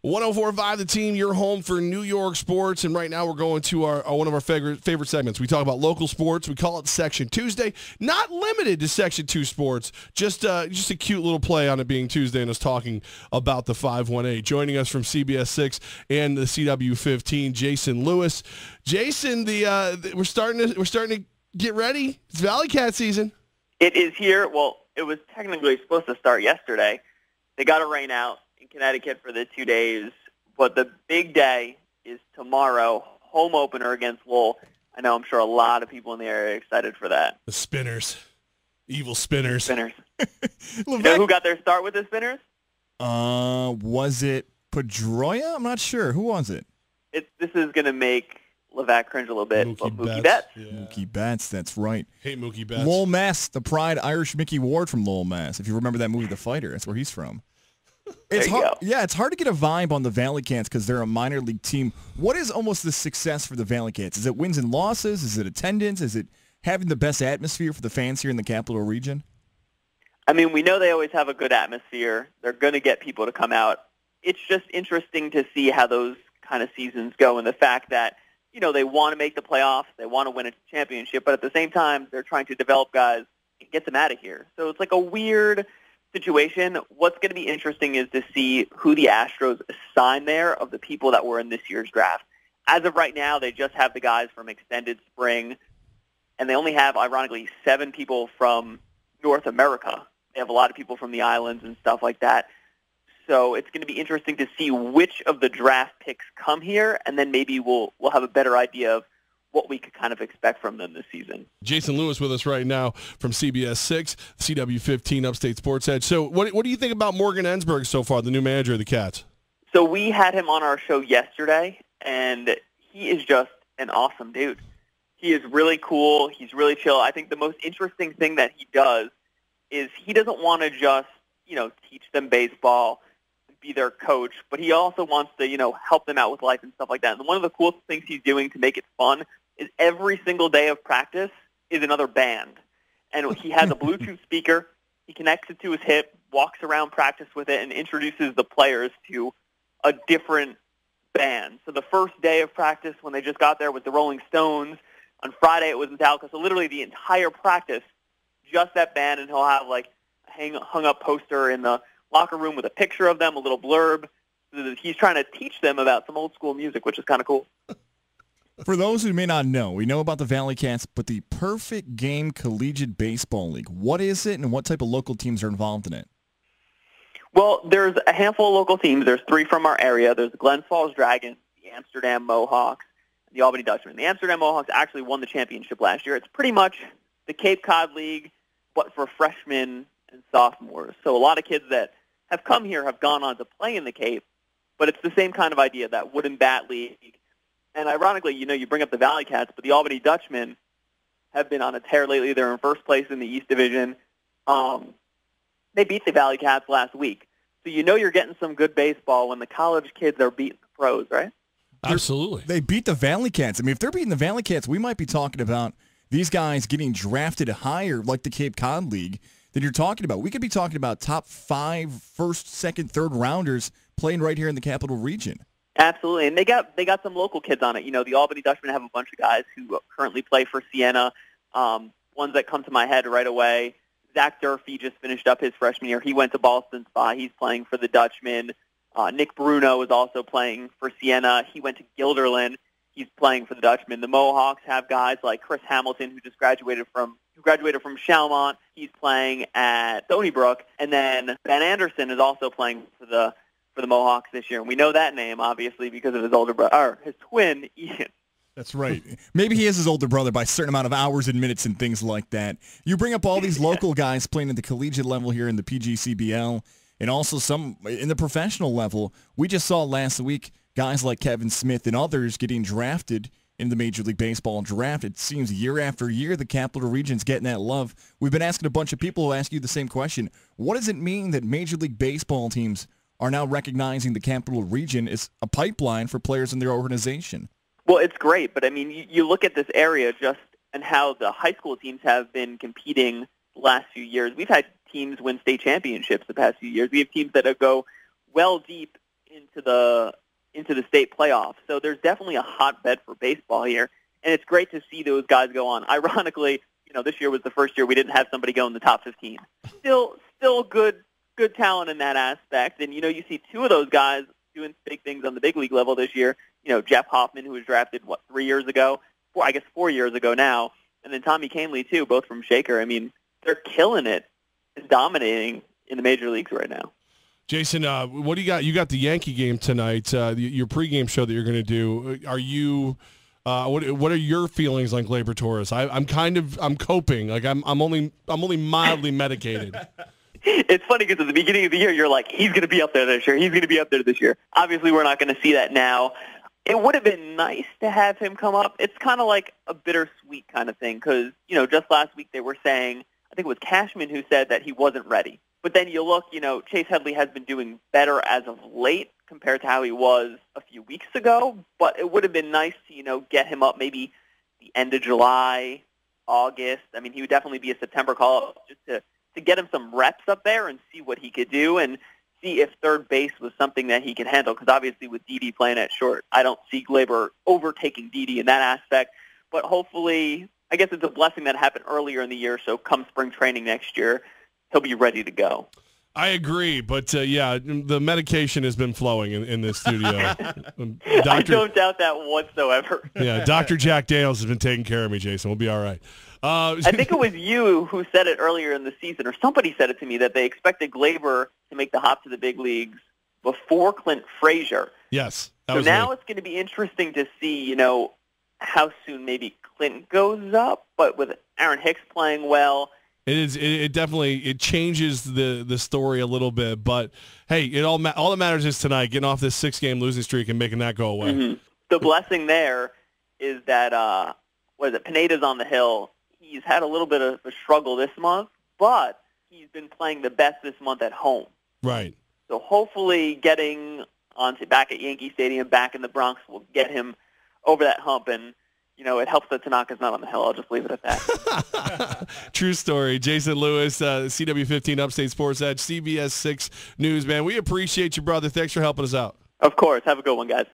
104.5 The Team, your home for New York sports, and right now we're going to our one of our favorite segments. We talk about local sports. We call it Section Tuesday. Not limited to Section 2 sports, just a cute little play on it being Tuesday and us talking about the 518. Joining us from CBS 6 and the CW 15, Jason Lewis. Jason, we're starting to get ready. It's Valley Cat season. It is here. Well, it was technically supposed to start yesterday. They got a rain out in Connecticut for the 2 days, but the big day is tomorrow, home opener against Lowell. I know, I'm sure a lot of people in the area are excited for that. The Spinners. Evil Spinners. Spinners. You know who got their start with the Spinners? Was it Pedroia? I'm not sure. Who was it? This is going to make Levack cringe a little bit. Mookie Betts. Yeah. Mookie Betts, that's right. Hate Mookie Betts. Lowell, Mass, the Pride Irish Mickey Ward from Lowell, Mass. If you remember that movie, The Fighter, that's where he's from. There you go. Yeah, it's hard to get a vibe on the Valley Cats because they're a minor league team. What is almost the success for the Valley Cats? Is it wins and losses? Is it attendance? Is it having the best atmosphere for the fans here in the Capital Region? I mean, we know they always have a good atmosphere. They're going to get people to come out. It's just interesting to see how those kind of seasons go, and the fact that, you know, they want to make the playoffs, they want to win a championship, but at the same time, they're trying to develop guys and get them out of here. So it's like a weird situation. What's going to be interesting is to see who the Astros assign there of the people that were in this year's draft. As of right now, they just have the guys from extended spring, and they only have, ironically, 7 people from North America. They have a lot of people from the islands and stuff like that. So it's going to be interesting to see which of the draft picks come here, and then maybe we'll have a better idea of what we could kind of expect from them this season. Jason Lewis with us right now from CBS 6, CW 15, Upstate Sports Edge. So what do you think about Morgan Ensberg so far, the new manager of the Cats? So we had him on our show yesterday, and he is just an awesome dude. He is really cool. He's really chill. I think the most interesting thing that he does is he doesn't want to just, you know, teach them baseball, be their coach, but he also wants to, you know, help them out with life and stuff like that. And one of the coolest things he's doing to make it fun is every single day of practice is another band. And he has a Bluetooth speaker. He connects it to his hip, walks around practice with it, and introduces the players to a different band. So the first day of practice when they just got there was the Rolling Stones. On Friday it was Metallica. So literally the entire practice, just that band, and he'll have like a hung up poster in the locker room with a picture of them, a little blurb. He's trying to teach them about some old school music, which is kind of cool. For those who may not know, we know about the Valley Cats, but the Perfect Game Collegiate Baseball League, what is it and what type of local teams are involved in it? Well, there's a handful of local teams. There's 3 from our area. There's the Glens Falls Dragons, the Amsterdam Mohawks, and the Albany Dutchmen. The Amsterdam Mohawks actually won the championship last year. It's pretty much the Cape Cod League, but for freshmen and sophomores. So a lot of kids that have come here have gone on to play in the Cape, but it's the same kind of idea, that wooden bat league. And ironically, you know, you bring up the Valley Cats, but the Albany Dutchmen have been on a tear lately. They're in first place in the East Division. They beat the Valley Cats last week. So you know you're getting some good baseball when the college kids are beating the pros, right? Absolutely. They beat the Valley Cats. I mean, if they're beating the Valley Cats, we might be talking about these guys getting drafted higher like the Cape Cod League that you're talking about. We could be talking about top 5 first, second, third rounders playing right here in the Capital Region. Absolutely, and they got some local kids on it. You know, the Albany Dutchmen have a bunch of guys who currently play for Siena. Ones that come to my head right away, Zach Durfee just finished up his freshman year. He went to Boston Spa. He's playing for the Dutchmen. Nick Bruno is also playing for Siena. He went to Guilderland. He's playing for the Dutchmen. The Mohawks have guys like Chris Hamilton, who graduated from Chalmont. He's playing at Stony Brook, and then Ben Anderson is also playing for the Mohawks this year. And we know that name, obviously, because of his older brother, his twin, Ian. That's right. Maybe he is his older brother by a certain amount of hours and minutes and things like that. You bring up all these local guys playing at the collegiate level here in the PGCBL and also some in the professional level. We just saw last week guys like Kevin Smith and others getting drafted in the Major League Baseball draft. It seems year after year the Capital Region's getting that love. We've been asking a bunch of people who ask you the same question. What does it mean that Major League Baseball teams are now recognizing the Capital Region as a pipeline for players in their organization? Well, it's great, but I mean, you look at this area just and how the high school teams have been competing the last few years. We've had teams win state championships the past few years. We have teams that go well deep into the state playoffs. So there's definitely a hotbed for baseball here, and it's great to see those guys go on. Ironically, this year was the first year we didn't have somebody go in the top 15. Still good talent in that aspect, and you see two of those guys doing big things on the big league level this year. Jeff Hoffman, who was drafted 3 years ago, 4 years ago now, and then Tommy Kahnle too, both from Shaker. I mean, they're killing it and dominating in the major leagues right now. Jason, what do you got? You got the Yankee game tonight. Your pregame show that you're going to do. Are you? What are your feelings like Gleyber Torres? I'm coping. Like I'm only mildly medicated. It's funny because at the beginning of the year, you're like, he's going to be up there this year. He's going to be up there this year. Obviously, we're not going to see that now. It would have been nice to have him come up. It's kind of like a bittersweet kind of thing because, just last week they were saying, I think it was Cashman who said that he wasn't ready. But then you look, Chase Headley has been doing better as of late compared to how he was a few weeks ago. But it would have been nice to, get him up maybe the end of July, August. I mean, he would definitely be a September call-up just to get him some reps up there and see what he could do and see if third base was something that he could handle. Because obviously with Didi playing at short, I don't see Gleyber overtaking Didi in that aspect. But hopefully, I guess it's a blessing that happened earlier in the year, so come spring training next year, he'll be ready to go. I agree, but the medication has been flowing in this studio. I don't doubt that whatsoever. Yeah, Dr. Jack Daniels has been taking care of me, Jason. We'll be all right. I think it was you who said it earlier in the season, or somebody said it to me, that they expected Gleyber to make the hop to the big leagues before Clint Frazier. Yes. So now it's going to be interesting to see, how soon maybe Clint goes up, but with Aaron Hicks playing well. It definitely changes the story a little bit, but hey, all that matters is tonight, getting off this 6-game losing streak and making that go away. Mm-hmm. The blessing there is that Pineda's on the hill. He's had a little bit of a struggle this month, but he's been playing the best this month at home. Right. So hopefully getting back at Yankee Stadium, back in the Bronx, will get him over that hump, and it helps that Tanaka's not on the hill. I'll just leave it at that. True story. Jason Lewis, CW15 Upstate Sports Edge, CBS 6 News, man. We appreciate you, brother. Thanks for helping us out. Of course. Have a good one, guys.